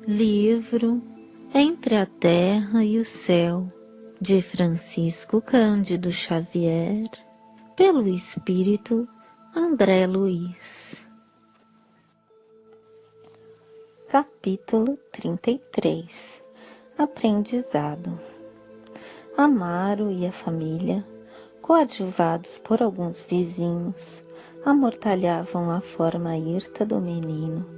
Livro Entre a Terra e o Céu, de Francisco Cândido Xavier, pelo Espírito André Luiz. Capítulo 33. Aprendizado. Amaro e a família, coadjuvados por alguns vizinhos, amortalhavam a forma hirta do menino,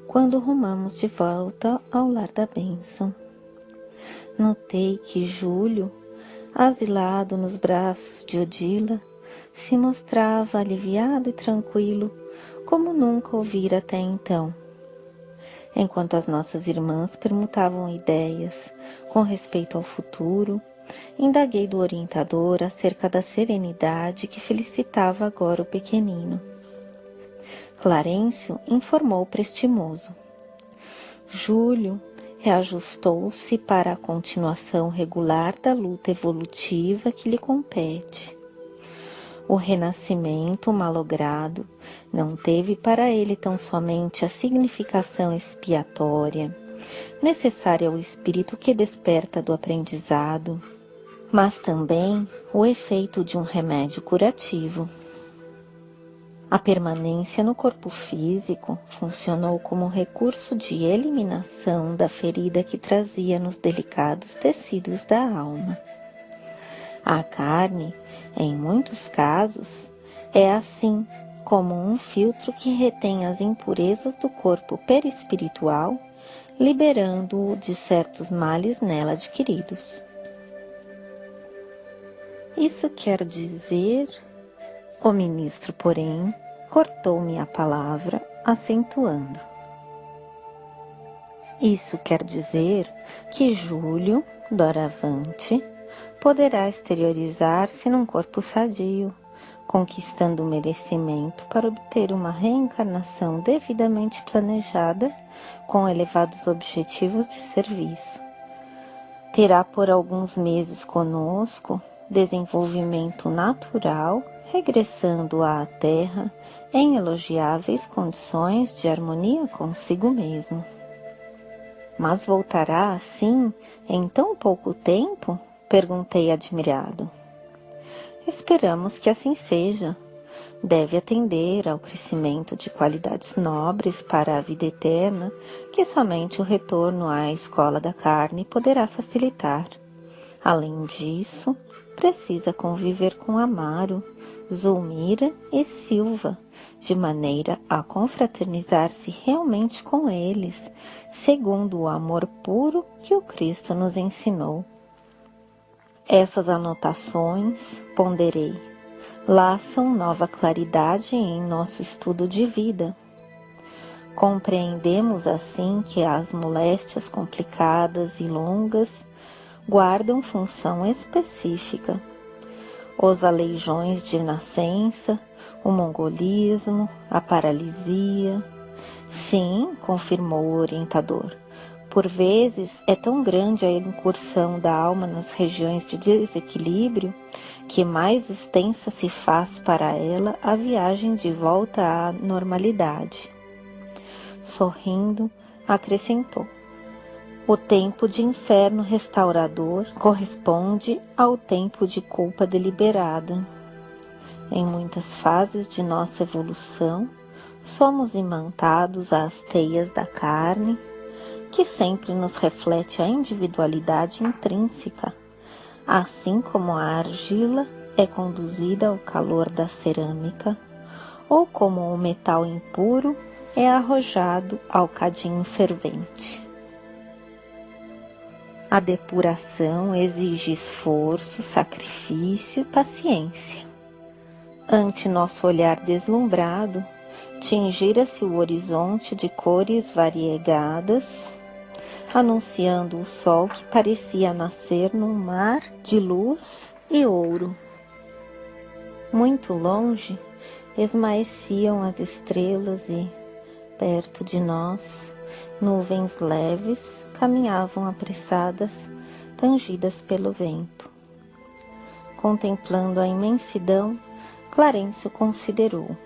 quando rumamos de volta ao lar da bênção. Notei que Júlio, asilado nos braços de Odila, se mostrava aliviado e tranquilo, como nunca ouvira até então. Enquanto as nossas irmãs permutavam ideias com respeito ao futuro, indaguei do orientador acerca da serenidade que felicitava agora o pequenino. Clarencio informou prestimoso. Júlio reajustou-se para a continuação regular da luta evolutiva que lhe compete. O renascimento malogrado não teve para ele tão somente a significação expiatória, necessária ao espírito que desperta do aprendizado, mas também o efeito de um remédio curativo. A permanência no corpo físico funcionou como um recurso de eliminação da ferida que trazia nos delicados tecidos da alma. A carne, em muitos casos, é assim como um filtro que retém as impurezas do corpo perispiritual, liberando-o de certos males nela adquiridos. Isso quer dizer... O ministro, porém, cortou-me a palavra, acentuando. Isso quer dizer que Júlio, doravante, poderá exteriorizar-se num corpo sadio, conquistando o merecimento para obter uma reencarnação devidamente planejada com elevados objetivos de serviço. Terá por alguns meses conosco desenvolvimento natural, regressando à Terra em elogiáveis condições de harmonia consigo mesmo. Mas voltará assim em tão pouco tempo? Perguntei admirado. Esperamos que assim seja. Deve atender ao crescimento de qualidades nobres para a vida eterna que somente o retorno à escola da carne poderá facilitar. Além disso, precisa conviver com Amaro, Zulmira e Silva, de maneira a confraternizar-se realmente com eles, segundo o amor puro que o Cristo nos ensinou. Essas anotações, ponderei, laçam nova claridade em nosso estudo de vida. Compreendemos assim que as moléstias complicadas e longas guardam função específica. Os aleijões de nascença, o mongolismo, a paralisia. Sim, confirmou o orientador. Por vezes é tão grande a incursão da alma nas regiões de desequilíbrio que mais extensa se faz para ela a viagem de volta à normalidade. Sorrindo, acrescentou. O tempo de inferno restaurador corresponde ao tempo de culpa deliberada. Em muitas fases de nossa evolução, somos imantados às teias da carne, que sempre nos reflete a individualidade intrínseca, assim como a argila é conduzida ao calor da cerâmica, ou como o metal impuro é arrojado ao cadinho fervente. A depuração exige esforço, sacrifício e paciência. Ante nosso olhar deslumbrado, tingira-se o horizonte de cores variegadas, anunciando o sol que parecia nascer num mar de luz e ouro. Muito longe, esmaeciam as estrelas e, perto de nós, nuvens leves caminhavam apressadas, tangidas pelo vento. Contemplando a imensidão, Clarencio considerou.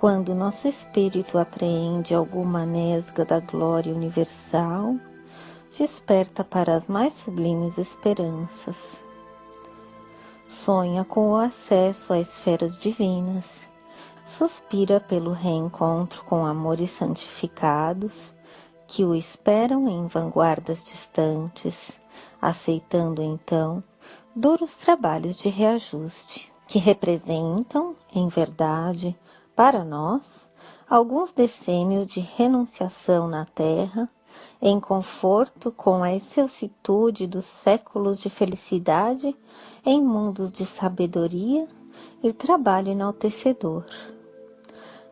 Quando nosso espírito apreende alguma nesga da glória universal, desperta para as mais sublimes esperanças. Sonha com o acesso a esferas divinas, suspira pelo reencontro com amores santificados que o esperam em vanguardas distantes, aceitando então duros trabalhos de reajuste, que representam, em verdade, para nós, alguns decênios de renunciação na Terra, em conforto com a excelsitude dos séculos de felicidade em mundos de sabedoria e trabalho enaltecedor.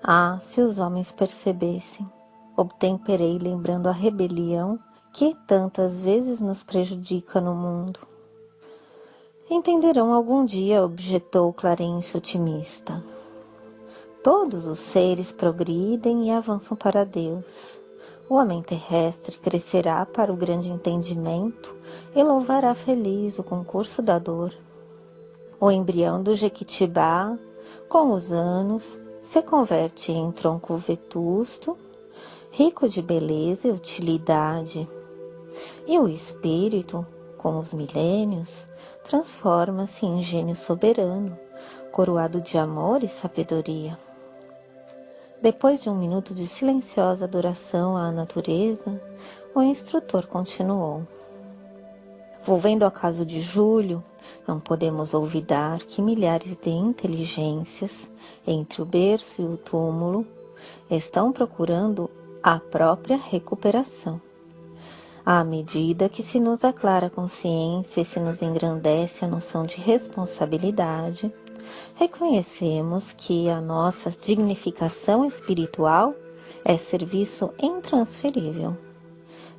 Ah, se os homens percebessem, obtemperei lembrando a rebelião que tantas vezes nos prejudica no mundo. Entenderão algum dia, objetou Clarencio otimista. Todos os seres progridem e avançam para Deus. O homem terrestre crescerá para o grande entendimento e louvará feliz o concurso da dor. O embrião do Jequitibá, com os anos, se converte em tronco vetusto, rico de beleza e utilidade. E o espírito, com os milênios, transforma-se em gênio soberano, coroado de amor e sabedoria. Depois de um minuto de silenciosa adoração à natureza, o instrutor continuou. Volvendo ao caso de Júlio, não podemos olvidar que milhares de inteligências, entre o berço e o túmulo, estão procurando a própria recuperação. À medida que se nos aclara a consciência e se nos engrandece a noção de responsabilidade, reconhecemos que a nossa dignificação espiritual é serviço intransferível.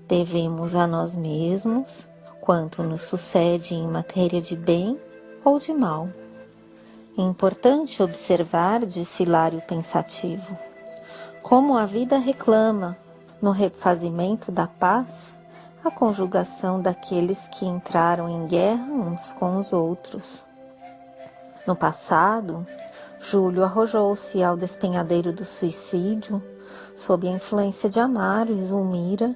Devemos a nós mesmos quanto nos sucede em matéria de bem ou de mal. É importante observar, disse Hilário pensativo, como a vida reclama, no refazimento da paz, a conjugação daqueles que entraram em guerra uns com os outros. No passado, Júlio arrojou-se ao despenhadeiro do suicídio, sob a influência de Amaro e Zulmira,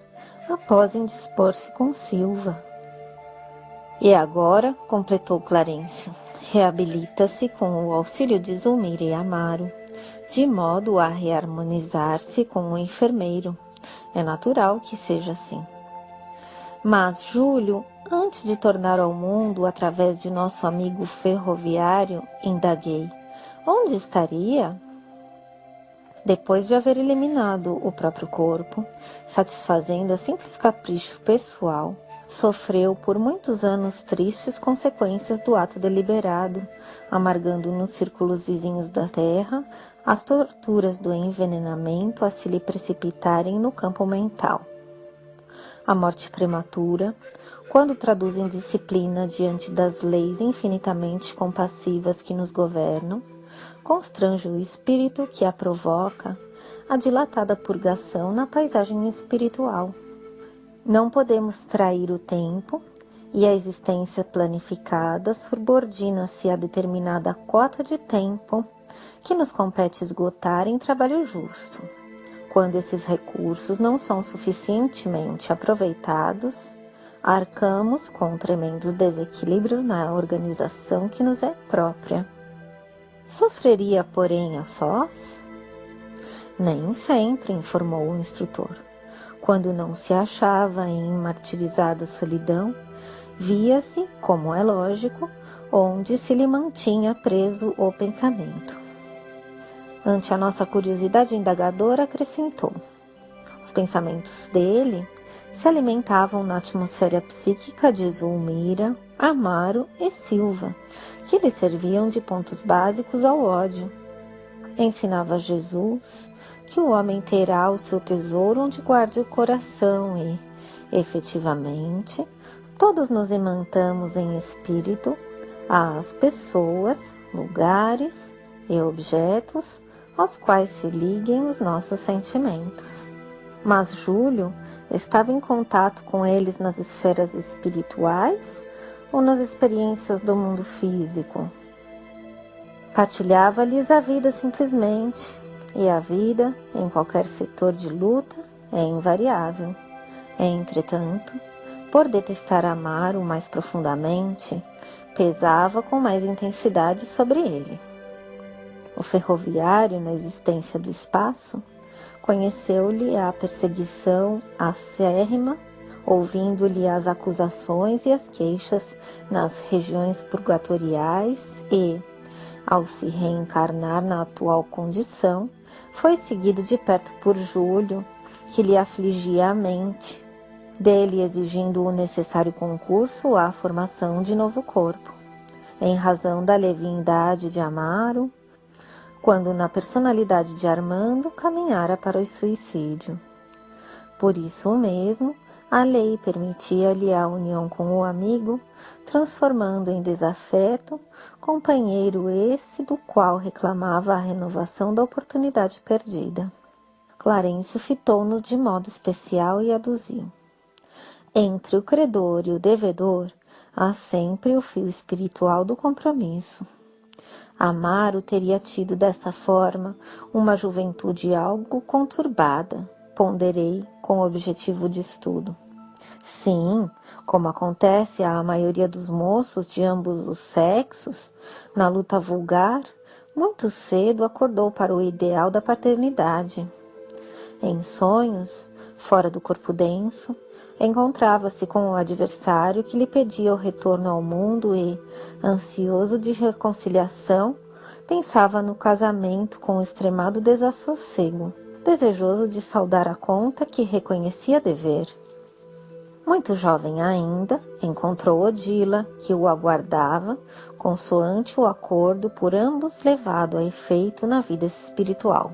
após indispor-se com Silva. E agora, completou Clarencio, reabilita-se com o auxílio de Zulmira e Amaro, de modo a reharmonizar-se com o enfermeiro. É natural que seja assim. Mas Júlio, antes de tornar ao mundo através de nosso amigo ferroviário, indaguei, onde estaria? Depois de haver eliminado o próprio corpo, satisfazendo a simples capricho pessoal, sofreu por muitos anos tristes consequências do ato deliberado, amargando nos círculos vizinhos da terra as torturas do envenenamento a se lhe precipitarem no campo mental. A morte prematura, quando traduz em disciplina diante das leis infinitamente compassivas que nos governam, constrange o espírito que a provoca a dilatada purgação na paisagem espiritual. Não podemos trair o tempo, e a existência planificada subordina-se a determinada cota de tempo que nos compete esgotar em trabalho justo. Quando esses recursos não são suficientemente aproveitados, arcamos com tremendos desequilíbrios na organização que nos é própria. Sofreria, porém, a sós? Nem sempre, informou o instrutor. Quando não se achava em martirizada solidão, via-se, como é lógico, onde se lhe mantinha preso o pensamento. Ante a nossa curiosidade indagadora, acrescentou. Os pensamentos dele se alimentavam na atmosfera psíquica de Zulmira, Amaro e Silva, que lhe serviam de pontos básicos ao ódio. Ensinava Jesus que o homem terá o seu tesouro onde guarde o coração e, efetivamente, todos nos imantamos em espírito às pessoas, lugares e objetos aos quais se liguem os nossos sentimentos. Mas Júlio estava em contato com eles nas esferas espirituais ou nas experiências do mundo físico? Partilhava-lhes a vida simplesmente, e a vida, em qualquer setor de luta, é invariável. Entretanto, por detestar Amaro mais profundamente, pesava com mais intensidade sobre ele. O ferroviário, na existência do espaço, conheceu-lhe a perseguição acérrima, ouvindo-lhe as acusações e as queixas nas regiões purgatoriais e, ao se reencarnar na atual condição, foi seguido de perto por Júlio, que lhe afligia a mente, dele exigindo o necessário concurso à formação de novo corpo, em razão da leviandade de Amaro, quando na personalidade de Armando caminhara para o suicídio. Por isso mesmo, a lei permitia-lhe a união com o amigo, transformando em desafeto companheiro esse do qual reclamava a renovação da oportunidade perdida. Clarencio fitou-nos de modo especial e aduziu: entre o credor e o devedor, há sempre o fio espiritual do compromisso. Amaro teria tido dessa forma uma juventude algo conturbada, ponderei com objetivo de estudo. Sim, como acontece à maioria dos moços de ambos os sexos, na luta vulgar, muito cedo acordou para o ideal da paternidade. Em sonhos, fora do corpo denso, encontrava-se com o adversário que lhe pedia o retorno ao mundo e, ansioso de reconciliação, pensava no casamento com extremado desassossego, desejoso de saldar a conta que reconhecia dever. Muito jovem ainda, encontrou Odila, que o aguardava, consoante o acordo por ambos levado a efeito na vida espiritual.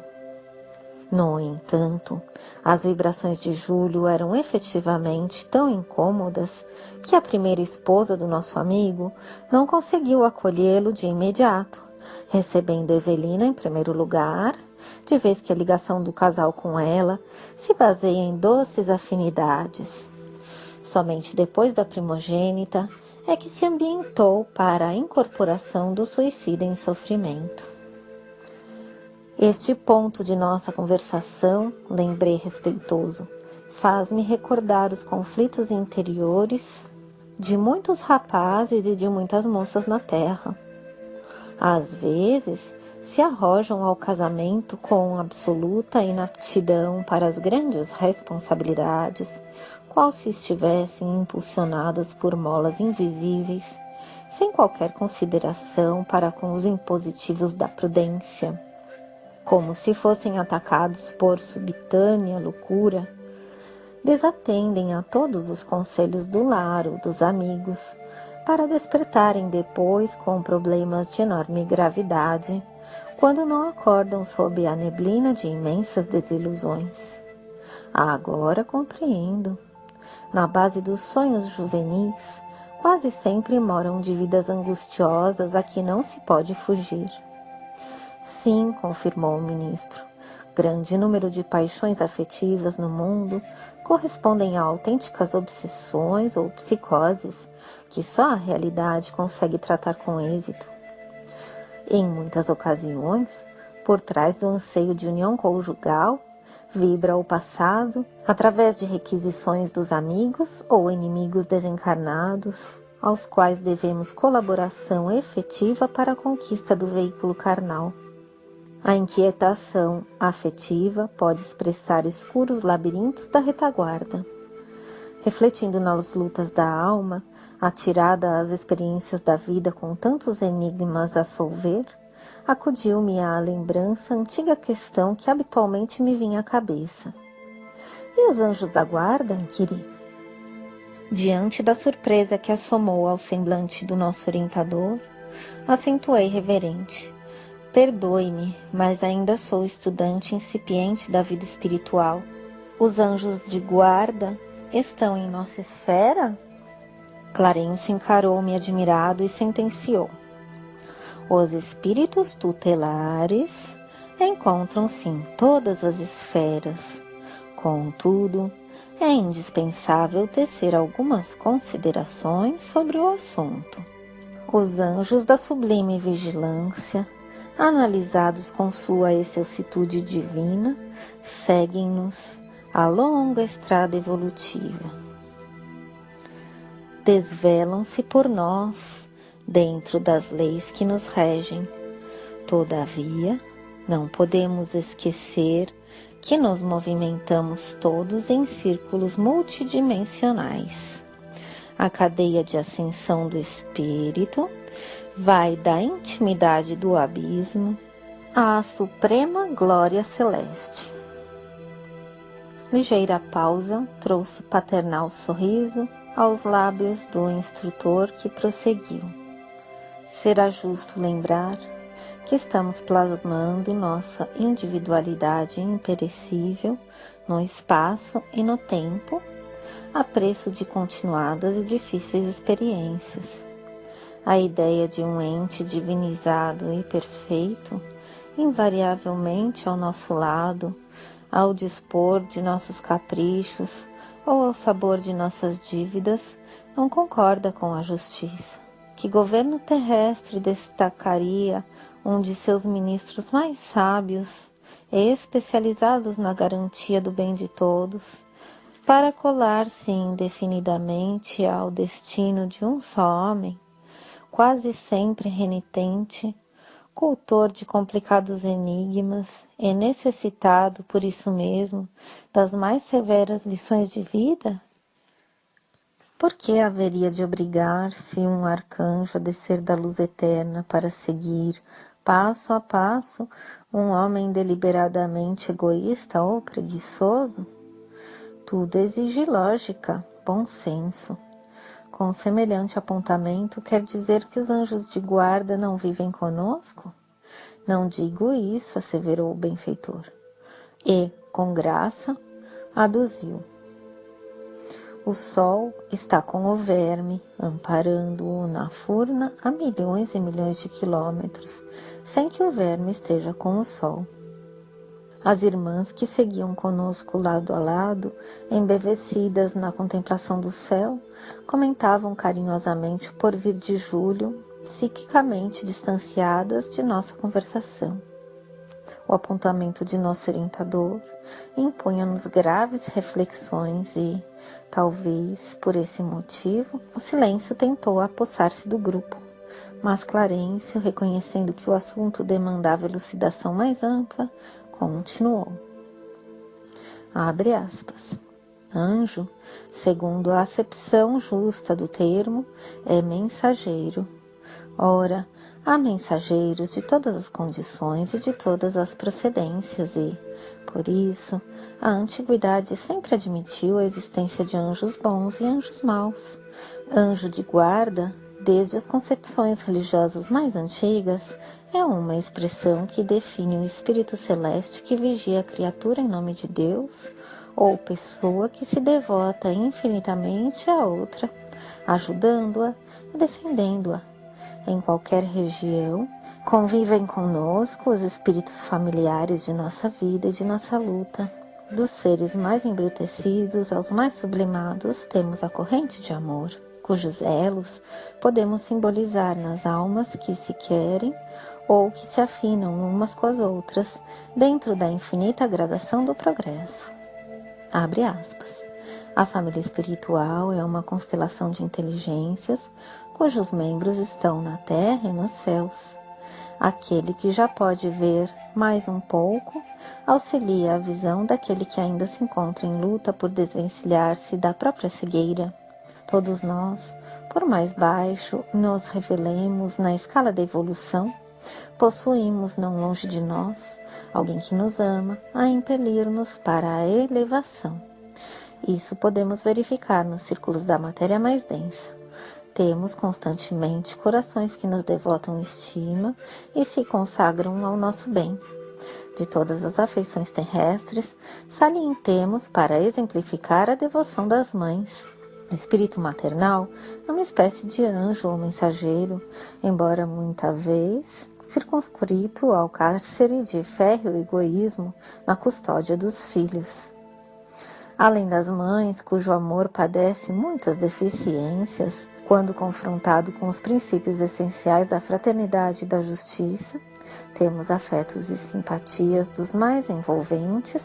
No entanto, as vibrações de Júlio eram efetivamente tão incômodas que a primeira esposa do nosso amigo não conseguiu acolhê-lo de imediato, recebendo Evelina em primeiro lugar, de vez que a ligação do casal com ela se baseia em doces afinidades. Somente depois da primogênita é que se ambientou para a incorporação do suicida em sofrimento. Este ponto de nossa conversação, lembrei respeitoso, faz-me recordar os conflitos interiores de muitos rapazes e de muitas moças na terra. Às vezes, se arrojam ao casamento com absoluta inaptidão para as grandes responsabilidades, qual se estivessem impulsionadas por molas invisíveis, sem qualquer consideração para com os impositivos da prudência. Como se fossem atacados por subitânea loucura, desatendem a todos os conselhos do lar ou dos amigos, para despertarem depois com problemas de enorme gravidade, quando não acordam sob a neblina de imensas desilusões. Agora compreendo. Na base dos sonhos juvenis, quase sempre moram dívidas angustiosas a que não se pode fugir. Sim, confirmou o ministro, grande número de paixões afetivas no mundo correspondem a autênticas obsessões ou psicoses que só a realidade consegue tratar com êxito. Em muitas ocasiões, por trás do anseio de união conjugal, vibra o passado através de requisições dos amigos ou inimigos desencarnados, aos quais devemos colaboração efetiva para a conquista do veículo carnal. A inquietação afetiva pode expressar escuros labirintos da retaguarda. Refletindo nas lutas da alma, atirada às experiências da vida com tantos enigmas a solver, acudiu-me à lembrança a antiga questão que habitualmente me vinha à cabeça. E os anjos da guarda, inquiri? Diante da surpresa que assomou ao semblante do nosso orientador, acentuei reverente. Perdoe-me, mas ainda sou estudante incipiente da vida espiritual. Os anjos de guarda estão em nossa esfera? Clarencio encarou-me admirado e sentenciou. Os espíritos tutelares encontram-se em todas as esferas. Contudo, é indispensável tecer algumas considerações sobre o assunto. Os anjos da sublime vigilância, analisados com sua excelsitude divina, seguem-nos a longa estrada evolutiva. Desvelam-se por nós dentro das leis que nos regem. Todavia, não podemos esquecer que nos movimentamos todos em círculos multidimensionais. A cadeia de ascensão do espírito vai da intimidade do abismo à suprema glória celeste. Ligeira pausa trouxe paternal sorriso aos lábios do instrutor, que prosseguiu. Será justo lembrar que estamos plasmando nossa individualidade imperecível no espaço e no tempo, a preço de continuadas e difíceis experiências. A ideia de um ente divinizado e perfeito, invariavelmente ao nosso lado, ao dispor de nossos caprichos ou ao sabor de nossas dívidas, não concorda com a justiça. Que governo terrestre destacaria um de seus ministros mais sábios, especializados na garantia do bem de todos, para colar-se indefinidamente ao destino de um só homem, quase sempre renitente, cultor de complicados enigmas e necessitado, por isso mesmo, das mais severas lições de vida? Por que haveria de obrigar-se um arcanjo a descer da luz eterna para seguir, passo a passo, um homem deliberadamente egoísta ou preguiçoso? Tudo exige lógica, bom senso. Com semelhante apontamento, quer dizer que os anjos de guarda não vivem conosco? Não digo isso, asseverou o benfeitor. E, com graça, aduziu. O sol está com o verme, amparando-o na furna a milhões e milhões de quilômetros, sem que o verme esteja com o sol. As irmãs que seguiam conosco lado a lado, embevecidas na contemplação do céu, comentavam carinhosamente o porvir de Júlio, psiquicamente distanciadas de nossa conversação. O apontamento de nosso orientador impunha-nos graves reflexões e, talvez por esse motivo, o silêncio tentou apossar-se do grupo. Mas Clarencio, reconhecendo que o assunto demandava elucidação mais ampla, continuou. Abre aspas. Anjo, segundo a acepção justa do termo, é mensageiro. Ora, há mensageiros de todas as condições e de todas as procedências e, por isso, a antiguidade sempre admitiu a existência de anjos bons e anjos maus. Anjo de guarda, desde as concepções religiosas mais antigas, é uma expressão que define o espírito celeste que vigia a criatura em nome de Deus, ou pessoa que se devota infinitamente a outra, ajudando-a e defendendo-a. Em qualquer região, convivem conosco os espíritos familiares de nossa vida e de nossa luta. Dos seres mais embrutecidos aos mais sublimados, temos a corrente de amor, cujos elos podemos simbolizar nas almas que se querem ou que se afinam umas com as outras, dentro da infinita gradação do progresso. Abre aspas. A família espiritual é uma constelação de inteligências cujos membros estão na terra e nos céus. Aquele que já pode ver mais um pouco auxilia a visão daquele que ainda se encontra em luta por desvencilhar-se da própria cegueira. Todos nós, por mais baixo nos revelemos na escala da evolução, possuímos não longe de nós alguém que nos ama a impelir-nos para a elevação. Isso podemos verificar nos círculos da matéria mais densa. Temos constantemente corações que nos devotam estima e se consagram ao nosso bem. De todas as afeições terrestres, salientemos para exemplificar a devoção das mães. O espírito maternal é uma espécie de anjo ou mensageiro, embora muita vez circunscrito ao cárcere de férreo egoísmo na custódia dos filhos. Além das mães, cujo amor padece muitas deficiências, quando confrontado com os princípios essenciais da fraternidade e da justiça, Temos afetos e simpatias dos mais envolventes,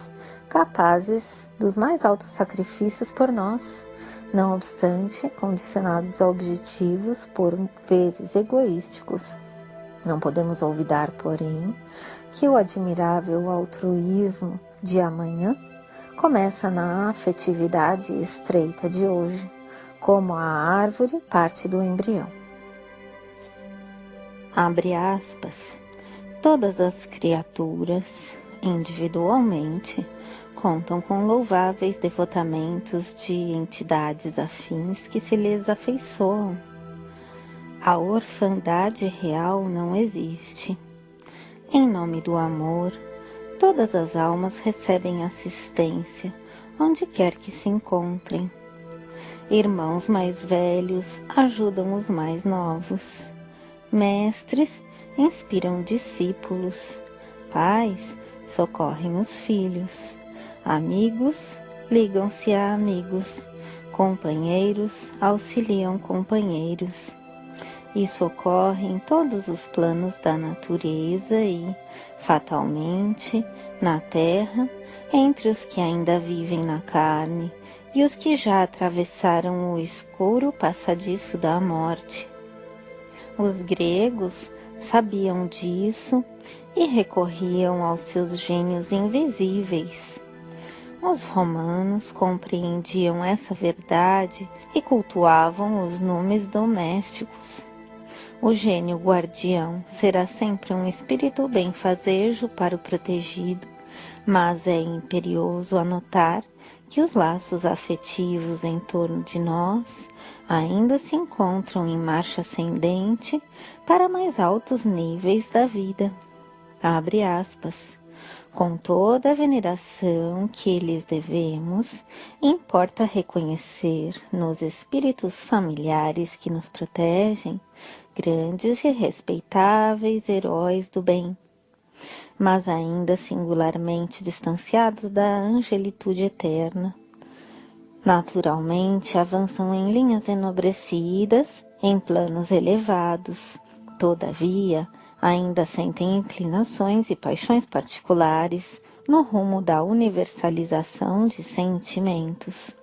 capazes dos mais altos sacrifícios por nós, não obstante, condicionados a objetivos por vezes egoísticos. Não podemos olvidar, porém, que o admirável altruísmo de amanhã começa na afetividade estreita de hoje, como a árvore parte do embrião. Abre aspas. Todas as criaturas, individualmente, contam com louváveis devotamentos de entidades afins que se lhes afeiçoam. A orfandade real não existe. Em nome do amor, todas as almas recebem assistência, onde quer que se encontrem. Irmãos mais velhos ajudam os mais novos. Mestres inspiram discípulos. Pais socorrem os filhos. Amigos ligam-se a amigos. Companheiros auxiliam companheiros. Isso ocorre em todos os planos da natureza e, fatalmente, na terra, entre os que ainda vivem na carne e os que já atravessaram o escuro passadiço da morte. Os gregos sabiam disso e recorriam aos seus gênios invisíveis. Os romanos compreendiam essa verdade e cultuavam os numes domésticos. O gênio guardião será sempre um espírito benfazejo para o protegido, mas é imperioso anotar que os laços afetivos em torno de nós ainda se encontram em marcha ascendente para mais altos níveis da vida. Abre aspas. Com toda a veneração que lhes devemos, importa reconhecer nos espíritos familiares que nos protegem grandes e respeitáveis heróis do bem, mas ainda singularmente distanciados da angelitude eterna. Naturalmente avançam em linhas enobrecidas, em planos elevados, todavia ainda sentem inclinações e paixões particulares no rumo da universalização de sentimentos.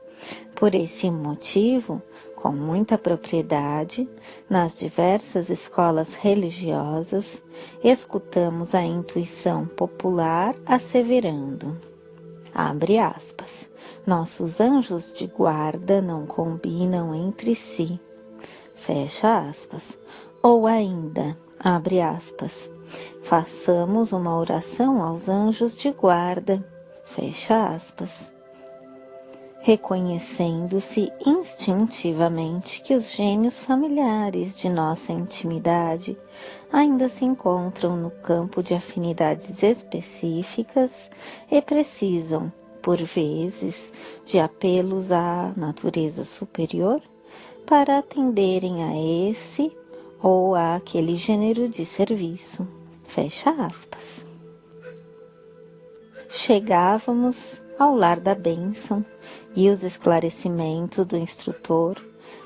Por esse motivo, com muita propriedade, nas diversas escolas religiosas, escutamos a intuição popular asseverando, abre aspas, nossos anjos de guarda não combinam entre si, fecha aspas, ou ainda, abre aspas, façamos uma oração aos anjos de guarda, fecha aspas, reconhecendo-se instintivamente que os gênios familiares de nossa intimidade ainda se encontram no campo de afinidades específicas e precisam, por vezes, de apelos à natureza superior para atenderem a esse ou a aquele gênero de serviço. Fecha aspas. Chegávamos ao lar da bênção e os esclarecimentos do instrutor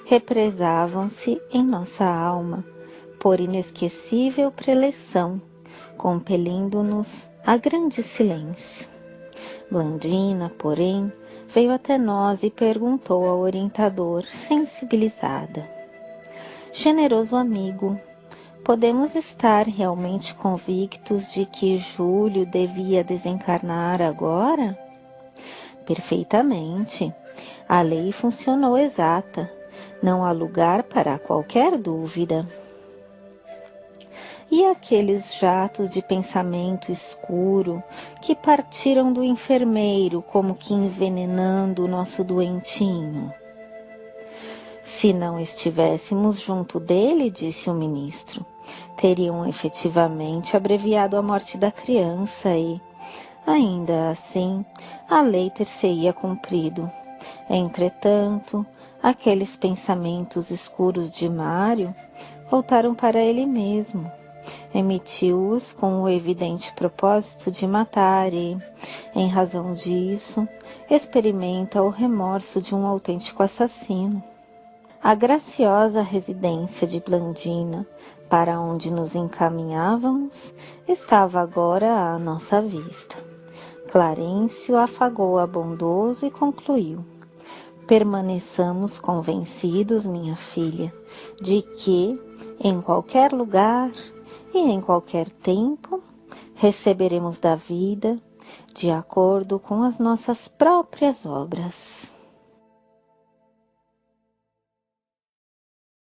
represavam-se em nossa alma por inesquecível preleção, compelindo-nos a grande silêncio. Blandina, porém, veio até nós e perguntou ao orientador, sensibilizada: generoso amigo, podemos estar realmente convictos de que Júlio devia desencarnar agora? Perfeitamente. A lei funcionou exata. Não há lugar para qualquer dúvida. E aqueles jatos de pensamento escuro que partiram do enfermeiro como que envenenando o nosso doentinho? Se não estivéssemos junto dele, disse o ministro, teriam efetivamente abreviado a morte da criança e, ainda assim, a lei ter-se-ia cumprido. Entretanto, aqueles pensamentos escuros de Mário voltaram para ele mesmo. Emitiu-os com o evidente propósito de matar e, em razão disso, experimenta o remorso de um autêntico assassino. A graciosa residência de Blandina, para onde nos encaminhávamos, estava agora à nossa vista. Clarencio afagou-a bondoso e concluiu: permaneçamos convencidos, minha filha, de que, em qualquer lugar e em qualquer tempo, receberemos da vida de acordo com as nossas próprias obras.